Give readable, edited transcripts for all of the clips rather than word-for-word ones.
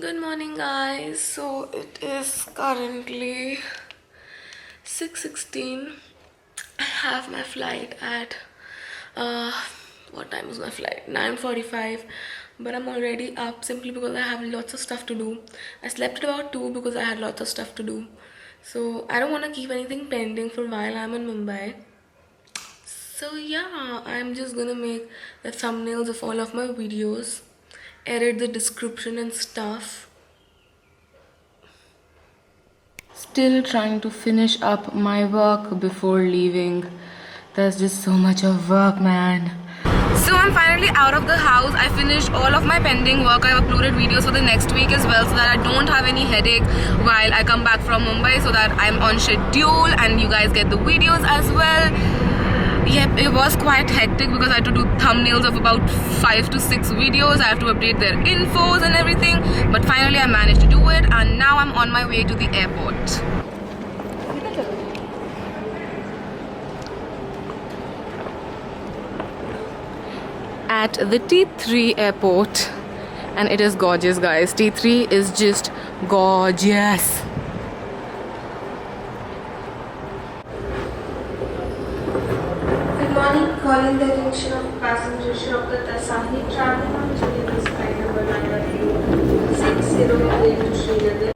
Good morning, guys. So it is currently 6:16. I have my flight at what time is my flight? 9:45. But I'm already up simply because I have lots of stuff to do. I slept at about 2 because I had lots of stuff to do. So I don't want to keep anything pending for while I'm in Mumbai. So yeah, I'm just gonna make the thumbnails of all of my videos, edit the description and stuff. Still trying to finish up my work before leaving. There's just so much of work, man. So I'm finally out of the house. I finished all of my pending work. I've uploaded videos for the next week as well so that I don't have any headache while I come back from Mumbai, so that I'm on schedule and you guys get the videos as well. Yep, it was quite hectic because I had to do thumbnails of about 5 to 6 videos. I have to update their infos and everything. But finally I managed to do it, and now I'm on my way to the airport. At the T3 airport, and it is gorgeous, guys. T3 is just gorgeous. Calling the attention of passengers Shaukat Asahi traveling on Chennai East flight number 960 to Srinagar.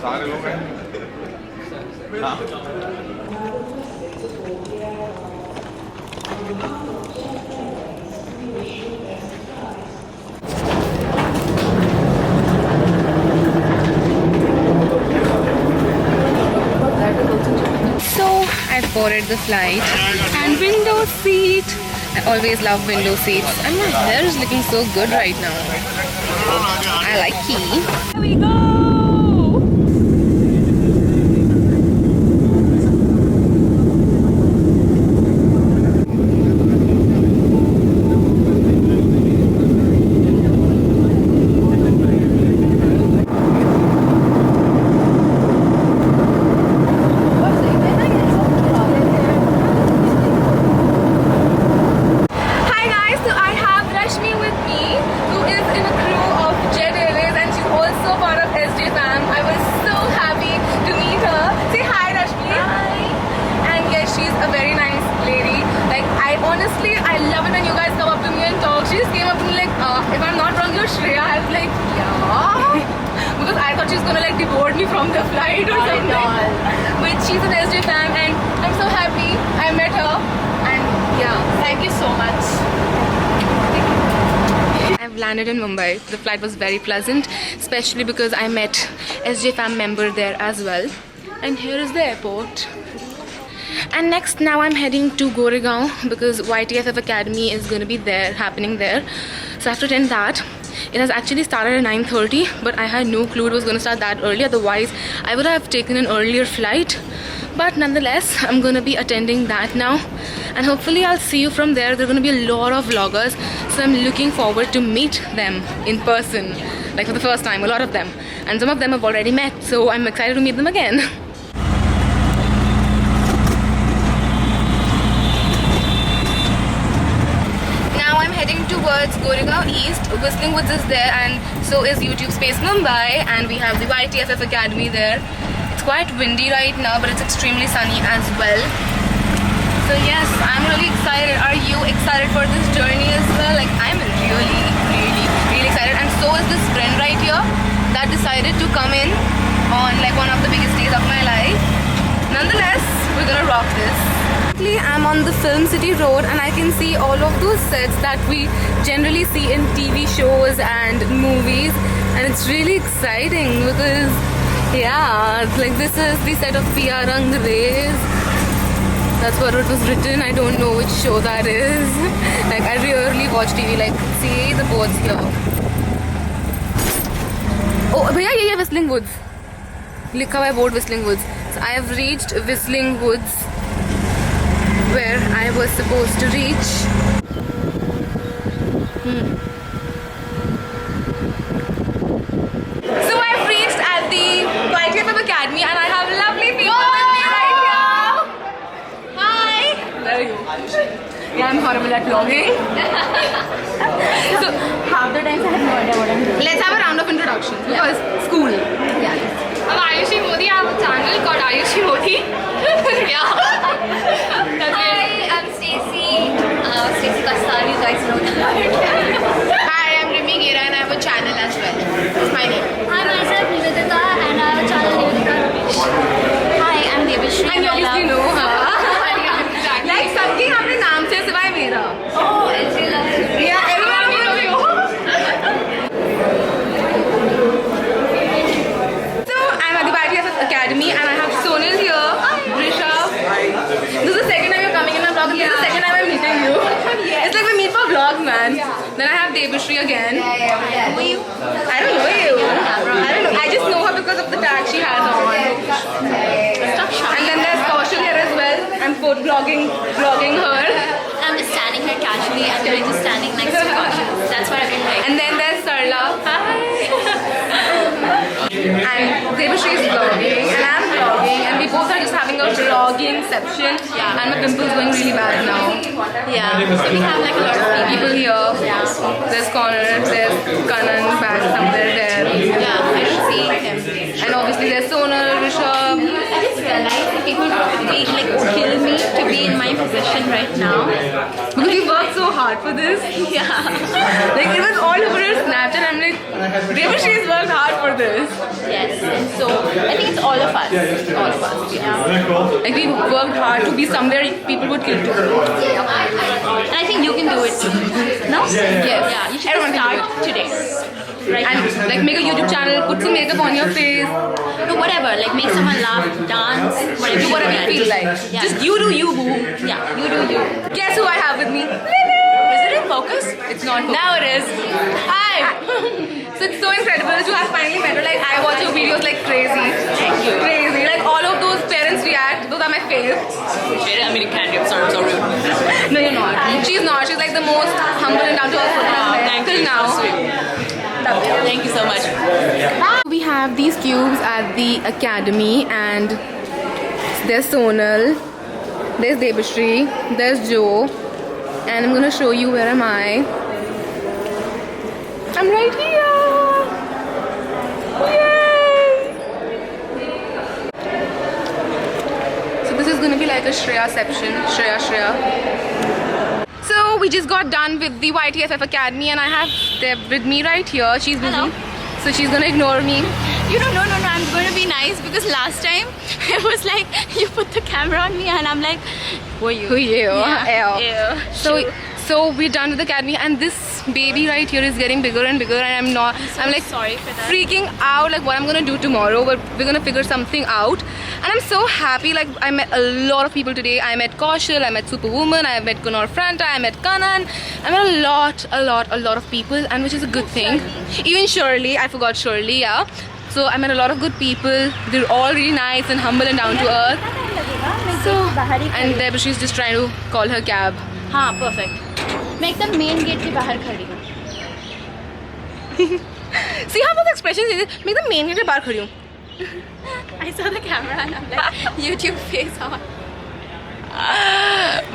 सारे लोग हैं हाँ So I boarded the flight and window seat. I always love window seats, and my hair is looking so good right now. I like key. Here we go. Honestly, I love it when you guys come up to me and talk. She just came up to me like, if I'm not wrong, you're Shreya. I was like, yeah. Because I thought she was gonna like deport me from the flight or something. But she's an SJ fan and I'm so happy I met her. And yeah, thank you so much. I've landed in Mumbai. The flight was very pleasant, especially because I met SJ fam member there as well. And here is the airport. And next, now I'm heading to Goregaon because YTFF Academy is going to be there, happening there. So I have to attend that. It has actually started at 9:30, but I had no clue it was going to start that early. Otherwise, I would have taken an earlier flight. But nonetheless, I'm going to be attending that now. And hopefully I'll see you from there. There are going to be a lot of vloggers. So I'm looking forward to meet them in person. Like for the first time, a lot of them. And some of them I've already met. So I'm excited to meet them again. Towards Goregaon East. Whistling Woods is there, and so is YouTube Space Mumbai, and we have the YTFF Academy there. It's quite windy right now, but it's extremely sunny as well. So yes, I'm really excited. Are you excited for this journey as well? Like, I'm really excited, and so is this friend right here that decided to come in on like one of the biggest days of my life. Nonetheless, we're gonna rock this. I'm on the Film City Road and I can see all of those sets that we generally see in TV shows and movies, and it's really exciting because yeah, it's like this is the set of Piya Rang Rez. That's what it was written. I don't know which show that is. Like, I rarely watch TV. Like, see the boards here. Oh bhaiya, ye hai Whistling Woods. Likha hua hai board Whistling Woods. So I have reached Whistling Woods, where I was supposed to reach. So I've reached at the YTFF Academy and I have lovely people with me right here. Hi. There you go. Yeah, I'm horrible at vlogging. So Half the times I have no idea what I'm doing. let's have a round of introductions because school. Yeah. I'm Ayushi Modi. I have a channel called Ayushi Modi. Yeah. Hi, I'm Stacey. Stacey Kastani, you guys know that. Hi, I'm Rimi Gira and I have a channel as well. That's my name. Hi, myself Nivedita and I have a channel Nivedita Ramesh. Hi, I'm Devashri. And you obviously know her. Like सबके यहाँ पे नाम से सिवाय मेरा. Oh, LG loves you. Yeah, everyone knows you. So I'm at the YTFF Academy and I have Sonal here, Rishabh. This is the second time you're coming in my vlog and this is the second time I'm meeting you. It's like we meet for vlogs, man. Then I have Devashri again. Who are you? I don't know you. I just know her because of the tag she has on. And then there's Kaushal here as well. I'm food vlogging her. I'm just standing here casually and you're just standing next to Kaushal. That's what I've been like. And then there's Sarla. Hi. And Devashri is vlogging and I'm vlogging and we both are just having a vlogging section. Yeah. And my pimple's going really bad now. Yeah. So we have like a lot of People here. There's Connor, there's Kanan back somewhere there. Yeah, I don't see him. And obviously there's Sonal, Rishabh. I just realized that people probably like kill me to be in my position right now. Because we worked so hard for this. Yeah. Like it was all over her Snapchat. I'm like, Devashri's worked hard for this. Yes. And so I think it's all of us. All of us. Yeah. Like we worked hard to be somewhere people would kill too. And I think you can do it too. No? Yes. Yeah, you should Everyone can start do it. today. Right And now. like make a YouTube channel, put some makeup on your face, No, whatever. Like make someone laugh, dance, whatever. do whatever you feel like. Yeah. Just you do you, boo. Yeah, you do you. Guess who I have with me? Is it in focus? It's not focused. Now it is. Hi. So it's so incredible to have finally met her. Like I watch your videos like crazy. Thank you. Crazy. Like all of those parents react. Those are my faves. I mean, candy. I'm sorry, I'm so rude. No, you're not. She's not. She's like the most humble and down to earth person I've met till now. Thank you so much. We have these cubes at the academy and there's Sonal, there's Devashri, there's Joe, and I'm gonna show you where am I. I'm right here! Yay! So this is gonna be like a Shreya section, Shreya. So we just got done with the YTFF Academy and I have Deb with me right here. She's busy. Hello. So she's gonna ignore me. You know, no, I'm going to be nice because last time it was like you put the camera on me and I'm like, who are you? Who you? Yeah. Ew. Ew. So we're done with the academy and this baby right here is getting bigger and bigger and I'm like sorry for that. freaking out like what I'm gonna do tomorrow, but we're gonna figure something out. And I'm so happy. Like I met a lot of people today. I met Kaushal, I met Superwoman, I met Gunnar Franta, I met Kanan. I met a lot of people, and which is a good thing. Even Shirley, I forgot Shirley, yeah. So I met a lot of good people. They're all really nice and humble and down to earth. So and Deb, she's just trying to call her cab. हाँ, perfect. मैं एकदम main gate के बाहर खड़ी हूँ. See how the expression is? मैं एकदम main gate के बाहर खड़ी हूँ. I saw the camera and I'm like, YouTube face on.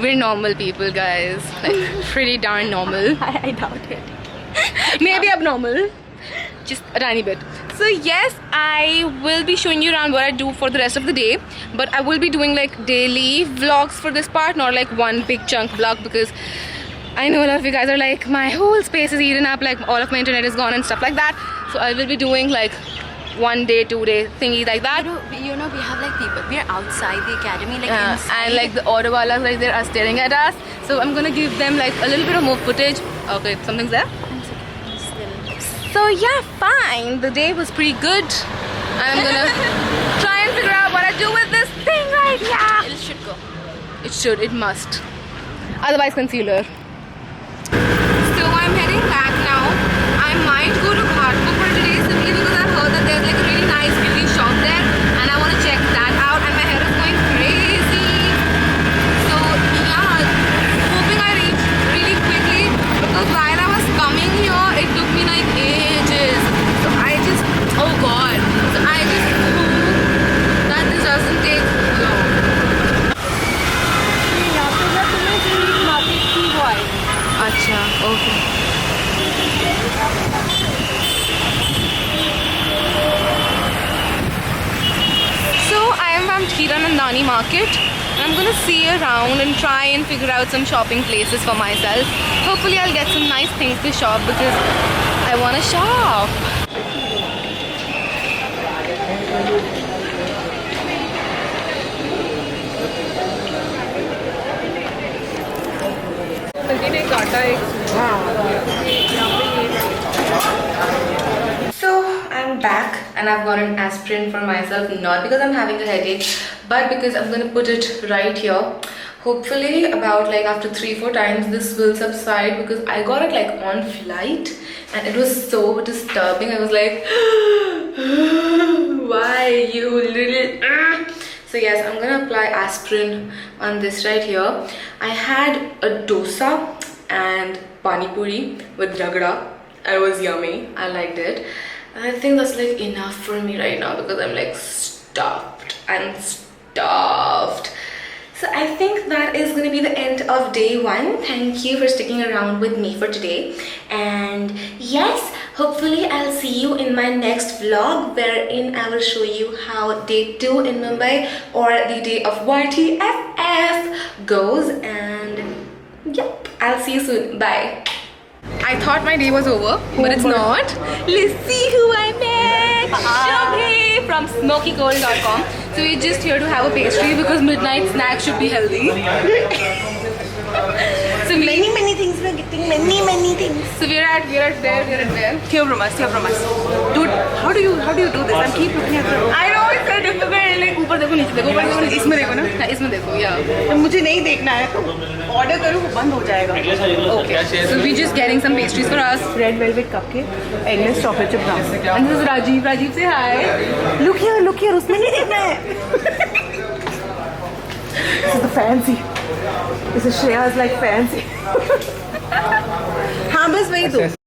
We're normal people, guys. Like pretty darn normal. I doubt it. Maybe abnormal. Just a tiny bit. So yes, I will be showing you around what I do for the rest of the day, but I will be doing like daily vlogs for this part, not like one big chunk vlog, because I know a lot of you guys are like, my whole space is eaten up, like all of my internet is gone and stuff like that. So I will be doing like 1 day, 2 day thingy like that. You know, we have like people. We're outside the academy, like inside. And like the auto walas right there are staring at us. So I'm gonna give them like a little bit of more footage. Okay, something's there. So yeah, fine. The day was pretty good. I'm gonna try and figure out what I do with this thing right here. It should go. It should, it must. Otherwise concealer. So I'm heading back now. I might go to Ghatpur for today simply because I've heard that there's like a really nice beauty shop there and I want to check that out, and my hair is going crazy. So yeah, hoping I reach really quickly because while I was coming Bhopani market. And I'm gonna see around and try and figure out some shopping places for myself. Hopefully I'll get some nice things to shop because I wanna shop. So I'm back and I've got an aspirin for myself, not because I'm having a headache, but because I'm gonna put it right here. Hopefully about like after 3-4 times this will subside, because I got it like on flight and it was so disturbing. I was like, why you little so yes, I'm gonna apply aspirin on this right here. I had a dosa and pani puri with ragda. It was yummy. I liked it. And I think that's like enough for me right now because I'm like stuffed and stuffed. So I think that is going to be the end of day 1. Thank you for sticking around with me for today. And yes, hopefully I'll see you in my next vlog, wherein I will show you how day 2 in Mumbai or the day of YTFF goes. And yep, I'll see you soon. Bye. I thought my day was over, but it's not. Let's see who I met. Shobhi from SmokyGold.com. So we're just here to have a pastry because midnight snack should be healthy. So many things we're getting, many things. So we're at there. Hear from us. Dude, how do you do this? I keep looking at the. I know it's so difficult. Like ऊपर देखो नीचे देखो ऊपर देखो इसमें देखो ना. हाँ, इसमें देखो yeah. मुझे नहीं देखना है तो ऑर्डर करो वो बंद हो जाएगा. Okay. So we're just getting some pastries for us. Red velvet cupcake, endless chocolate chip brownie. And this is Rajiv. Rajiv, say hi. Look here, उसमें नहीं देखना है. This is the fancy. This is Shreya's like fancy. हाँ बस वही दो.